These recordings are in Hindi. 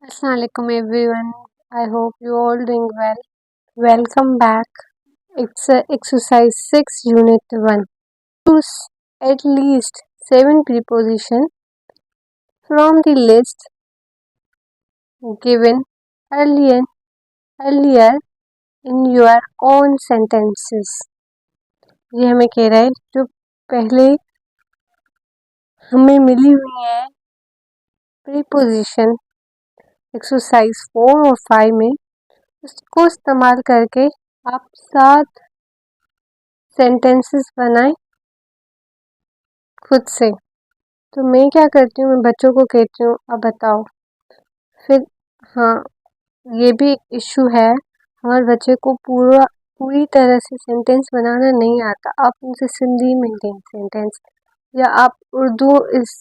Assalamualaikum everyone. I hope you all doing well. Welcome back. It's exercise 6 unit 1. Choose at least 7 prepositions from the list given earlier earlier in your own sentences. ये हमें कह रहा है जो पहले हमें मिली हुई है प्रीपोजिशन एक्सरसाइज 4 और 5 में उसको इस्तेमाल करके आप 7 सेंटेंसेस बनाएं खुद से। तो मैं क्या करती हूँ, मैं बच्चों को कहती हूँ अब बताओ। फिर हाँ, ये भी एक इशू है, हमारे बच्चे को पूरी तरह से सेंटेंस बनाना नहीं आता। आप उनसे सिंधी में दें सेंटेंस, या आप उर्दू इस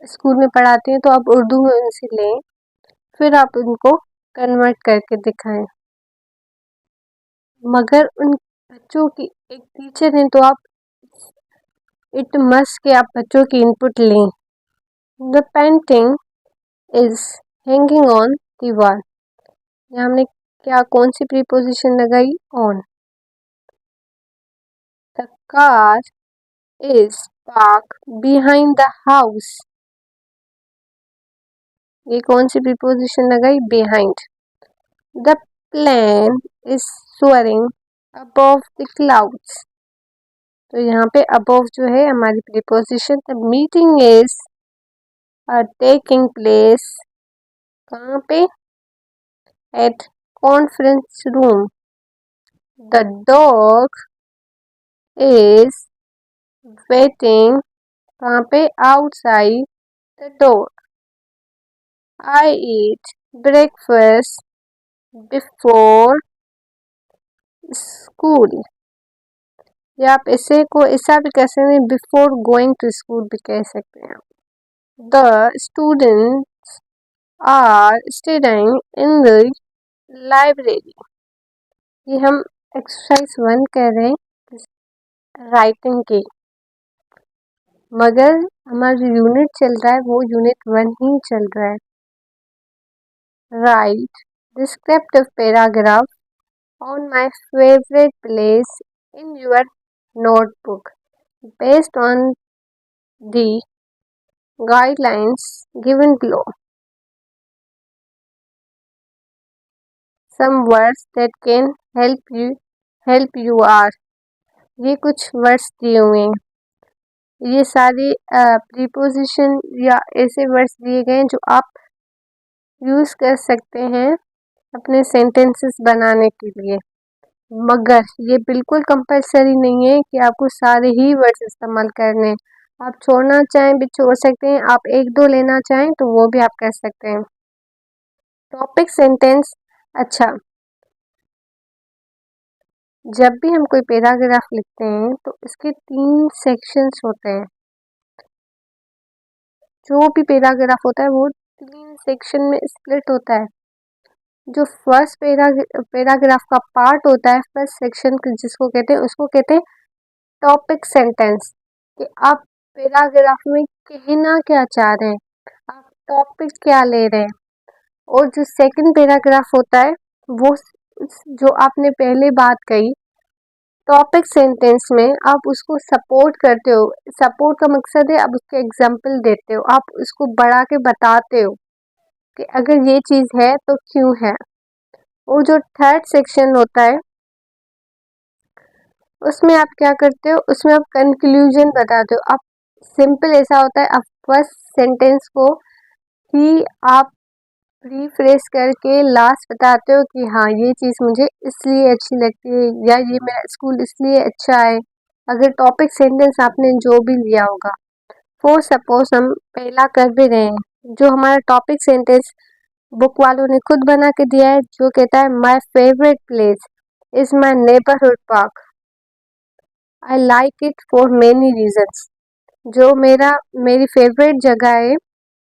स्कूल में पढ़ाते हैं तो आप उर्दू में उनसे लें, फिर आप उनको कन्वर्ट करके दिखाएं। मगर उन बच्चों की एक टीचर हैं तो आप इट मस्ट के आप बच्चों की इनपुट लें। The painting is hanging on the wall. यहाँ हमने कौन सी प्रीपोजिशन लगाई? On. The car is park behind the house. ये कौन सी प्रीपोजिशन लगाई? Behind. The plane is soaring above the clouds. तो यहाँ पे अबव जो है हमारी preposition. The meeting is taking place. कहाँ पे? At conference room. The dog is waiting. कहाँ पे? Outside the door. I eat breakfast before school. या आप ऐसा भी कह सकते हैं, बिफोर गोइंग टू स्कूल भी कह सकते हैं। The students are studying in the library. ये हम एक्सरसाइज 1 कर रहे हैं राइटिंग की, मगर हमारा जो यूनिट चल रहा है वो यूनिट 1 ही चल रहा है। Right descriptive paragraph on my favorite place in your notebook based on the guidelines given below. Some words that can help you are, ये कुछ वर्ड्स दिए हुए हैं। ये सारे प्रीपोजिशन या ऐसे वर्ड्स दिए गए हैं जो आप यूज़ कर सकते हैं अपने सेंटेंसेस बनाने के लिए, मगर ये बिल्कुल कंपलसरी नहीं है कि आपको सारे ही वर्ड्स इस्तेमाल करने हैं। आप छोड़ना चाहें भी छोड़ सकते हैं, आप 1-2 लेना चाहें तो वो भी आप कर सकते हैं। Topic sentence. अच्छा, जब भी हम कोई पैराग्राफ लिखते हैं तो इसके 3 सेक्शंस होते हैं। जो भी पैराग्राफ होता है वो 3 सेक्शन में स्प्लिट होता है। जो फर्स्ट पैराग्राफ का पार्ट होता है, फर्स्ट सेक्शन जिसको कहते हैं, उसको कहते हैं टॉपिक सेंटेंस। कि आप पैराग्राफ में कहना क्या चाह रहे हैं, आप टॉपिक क्या ले रहे हैं। और जो सेकंड पैराग्राफ होता है वो जो आपने पहले बात कही टॉपिक सेंटेंस में, आप उसको सपोर्ट करते हो। सपोर्ट का मकसद है आप उसके एग्जाम्पल देते हो, आप उसको बढ़ा के बताते हो कि अगर ये चीज़ है तो क्यों है। और जो थर्ड सेक्शन होता है उसमें आप क्या करते हो, उसमें आप कंक्लूजन बताते हो। आप सिंपल ऐसा होता है, आप फर्स्ट सेंटेंस को ही आप रिफ्रेश करके लास्ट बताते हो कि हाँ ये चीज़ मुझे इसलिए अच्छी लगती है, या ये मेरा स्कूल इसलिए अच्छा है। अगर टॉपिक सेंटेंस आपने जो भी लिया होगा, फॉर सपोज हम पहला कर भी रहे हैं, जो हमारा टॉपिक सेंटेंस बुक वालों ने खुद बना के दिया है, जो कहता है my favourite place is my neighbourhood park, I like it for many reasons. जो मेरी फेवरेट जगह है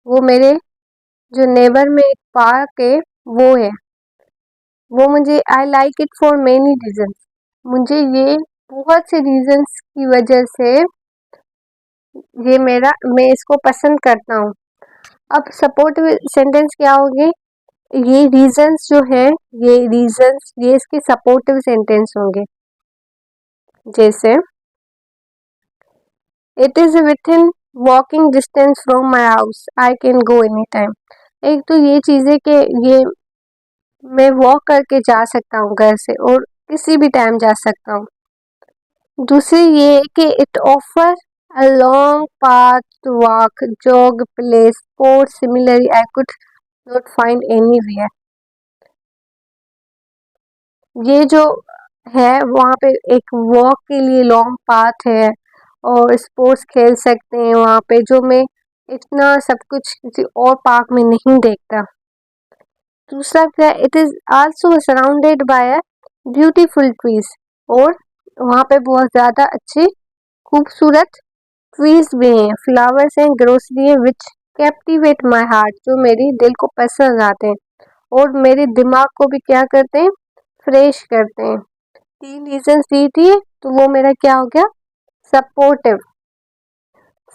वो मेरे जो नेबर में एक पार्क है वो है। वो मुझे I like it for many reasons, मुझे ये बहुत से रीजन्स की वजह से मैं इसको पसंद करता हूँ। अब सपोर्टिव सेंटेंस क्या होगी? ये रीजंस जो है, ये इसके सपोर्टिव सेंटेंस होंगे। जैसे it is with in walking distance from my house, I can go any time. एक तो ये चीज़ है कि ये मैं वॉक करके जा सकता हूँ घर से और किसी भी टाइम जा सकता हूँ। दूसरी ये है कि it offer a long path to walk, jog, play sport, similarly I could not find anywhere. ये जो है वहाँ पे एक वॉक के लिए लॉन्ग पाथ है और स्पोर्ट्स खेल सकते हैं वहाँ पे, जो मैं इतना सब कुछ किसी और पार्क में नहीं देखता। दूसरा क्या, it is also surrounded by a beautiful trees, और वहाँ पे बहुत ज़्यादा अच्छे खूबसूरत ट्रीज भी हैं, फ्लावर्स हैं, ग्रोस भी हैं, विच कैप्टिवेट माई हार्ट, जो मेरी दिल को पसंद आते हैं और मेरे दिमाग को भी क्या करते हैं, फ्रेश करते हैं। 3 रीजन दी थी तो वो मेरा क्या हो गया, सपोर्टिव।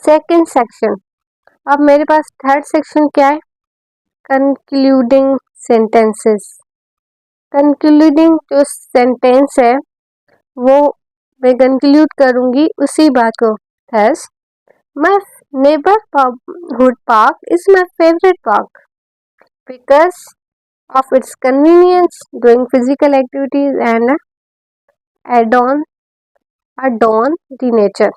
सेकंड सेक्शन, अब मेरे पास थर्ड सेक्शन क्या है, कंक्लूडिंग सेंटेंसेस। कंक्लूडिंग जो सेंटेंस है वो मैं कंक्लूड करूंगी उसी बात को। Thus my neighbourhood park is my favourite park because of its convenience, doing physical activities and add-on adorn the nature.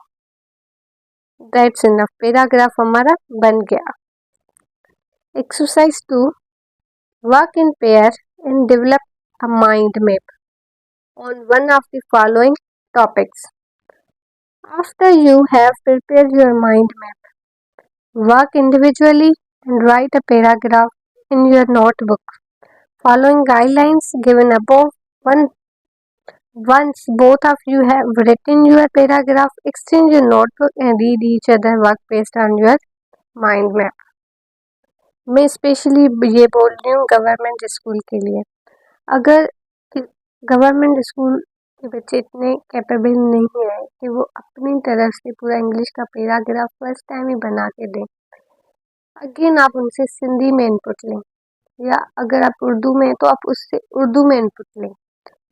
That's enough. Paragraph हमारा बन गया। Exercise 2. Work in pair and develop a mind map on one of the following topics. After you have prepared your mind map, work individually and write a paragraph in your notebook. Following guidelines given above, once both of you have written your paragraph, exchange your notebook and read each other work based on your mind map. मैं स्पेशली ये बोल रही हूँ गवर्नमेंट स्कूल के लिए। अगर गवर्नमेंट स्कूल के बच्चे इतने कैपेबल नहीं है कि वो अपनी तरफ से पूरा इंग्लिश का पैराग्राफ फर्स्ट टाइम ही बना के दें, अगेन आप उनसे सिंधी में इनपुट लें, या अगर आप उर्दू में हैं तो आप उससे उर्दू में इनपुट लें।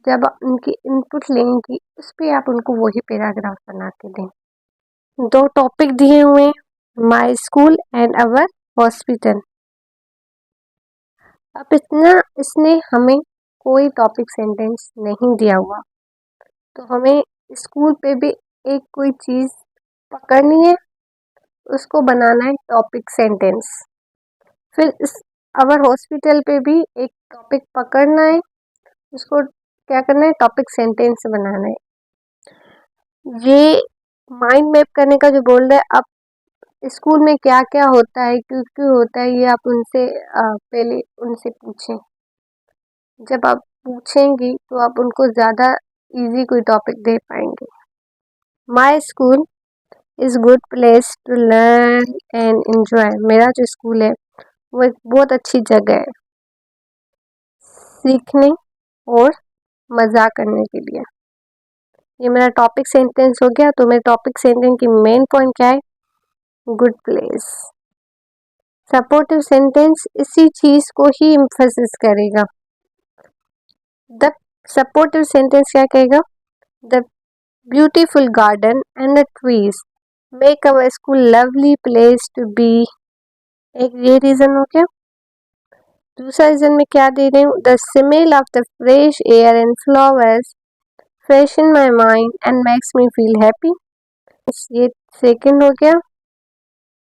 जब आप उनकी इनपुट लेंगी उस पर आप उनको वही पैराग्राफ बना के दें। 2 टॉपिक दिए हुए, my school and our hospital. अब इसने हमें कोई टॉपिक सेंटेंस नहीं दिया हुआ, तो हमें स्कूल पे भी एक कोई चीज़ पकड़नी है, उसको बनाना है टॉपिक सेंटेंस। फिर इस अवर हॉस्पिटल पे भी एक टॉपिक पकड़ना है, उसको क्या करना है, टॉपिक सेंटेंस बनाना है। ये माइंड मैप करने का जो बोल रहा है, अब स्कूल में क्या क्या होता है, क्यों क्यों होता है, ये आप उनसे पहले उनसे पूछें। जब आप पूछेंगी तो आप उनको ज़्यादा इजी कोई टॉपिक दे पाएंगे। My school is good place to learn and enjoy. मेरा जो स्कूल है वो एक बहुत अच्छी जगह है सीखने और मज़ा करने के लिए। ये मेरा टॉपिक सेंटेंस हो गया। तो मेरे टॉपिक सेंटेंस की मेन पॉइंट क्या है, गुड प्लेस। सपोर्टिव सेंटेंस इसी चीज को ही एम्फसिस करेगा। द सपोर्टिव सेंटेंस क्या कहेगा, the beautiful garden and the trees make our school lovely place to be. एक ये रीजन हो गया। दूसरा रीजन में क्या दे रही हूँ, the smell of the fresh air and flowers freshen my mind and makes me feel happy. ये सेकंड हो गया।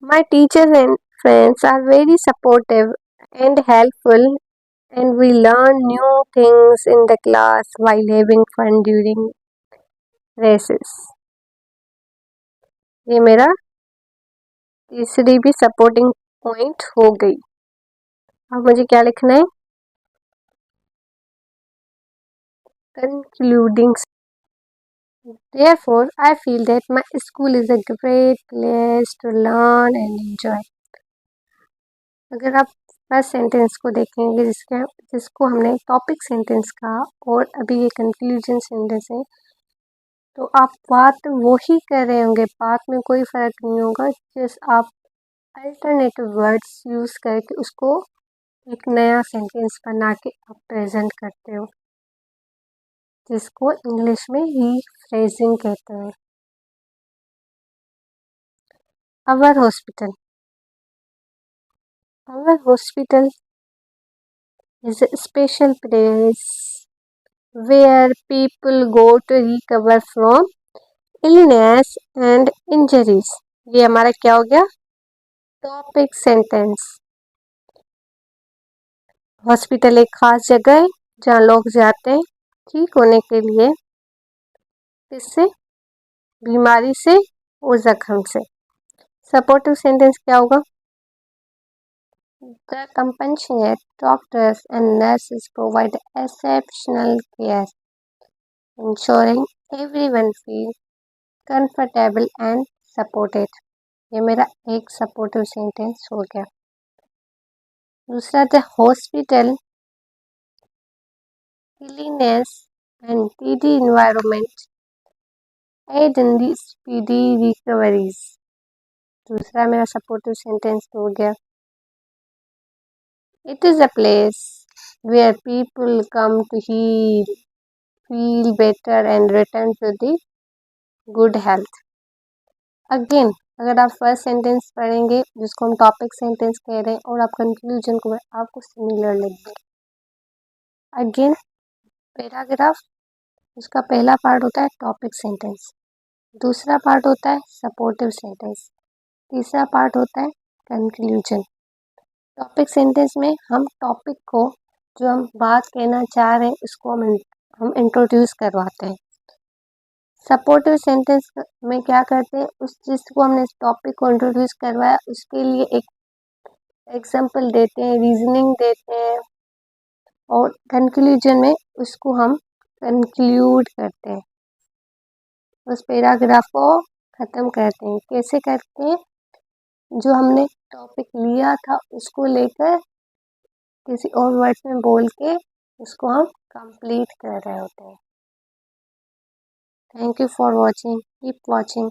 My teachers and friends are very supportive and helpful, and we learn new things in the class while having fun during recess. ये मेरा तीसरी भी सपोर्टिंग पॉइंट हो गई। अब मुझे क्या लिखना है, concluding. Therefore, I feel that my school is a great place to learn and enjoy. अगर आप फर्स्ट सेंटेंस को देखेंगे जिसको हमने टॉपिक सेंटेंस कहा और अभी ये कंक्लूजन सेंटेंस है, तो आप बात वही कर रहे होंगे, बात में कोई फ़र्क नहीं होगा। जस्ट आप अल्टरनेटिव वर्ड्स यूज़ करके उसको एक नया सेंटेंस बना के आप प्रेजेंट करते हो, जिसको इंग्लिश में रीफ्रेजिंग कहते हैं। Our hospital. Our hospital is a special place where people go to recover from illness and injuries। ये हमारा क्या हो गया? Topic sentence. हॉस्पिटल एक खास जगह है जहाँ लोग जाते हैं ठीक होने के लिए, किससे? बीमारी से और जख्म से। सपोर्टिव सेंटेंस क्या होगा? The compassionate doctors and nurses provide exceptional care, ensuring everyone feels comfortable and supported। ये मेरा एक सपोर्टिव सेंटेंस हो गया। दूसरा, the hospital cleanliness and tidy environment aid in the speedy recoveries। दूसरा मेरा सपोर्टिव सेंटेंस हो गया। It is a place where people come to heal, feel better and return to the good health। Again, अगर आप फर्स्ट सेंटेंस पढ़ेंगे जिसको हम टॉपिक सेंटेंस कह रहे हैं और आप कंक्लूजन को आपको सिमिलर लगेगा। अगेन, पैराग्राफ, उसका पहला पार्ट होता है टॉपिक सेंटेंस, दूसरा पार्ट होता है सपोर्टिव सेंटेंस, तीसरा पार्ट होता है कंक्लूजन। टॉपिक सेंटेंस में हम टॉपिक को, जो हम बात कहना चाह रहे हैं, उसको हम इंट्रोड्यूस करवाते हैं। सपोर्टिव सेंटेंस में क्या करते हैं? उस चीज़ को हमने टॉपिक को इंट्रोड्यूस करवाया उसके लिए एक एग्जाम्पल देते हैं, रीजनिंग देते हैं, और कंक्लूजन में उसको हम कंक्लूड करते हैं, उस पैराग्राफ को ख़त्म करते हैं। कैसे करते हैं? जो हमने टॉपिक लिया था उसको लेकर किसी और वर्ड्स में बोल के उसको हम कंप्लीट कर रहे होते हैं। Thank you for watching, keep watching.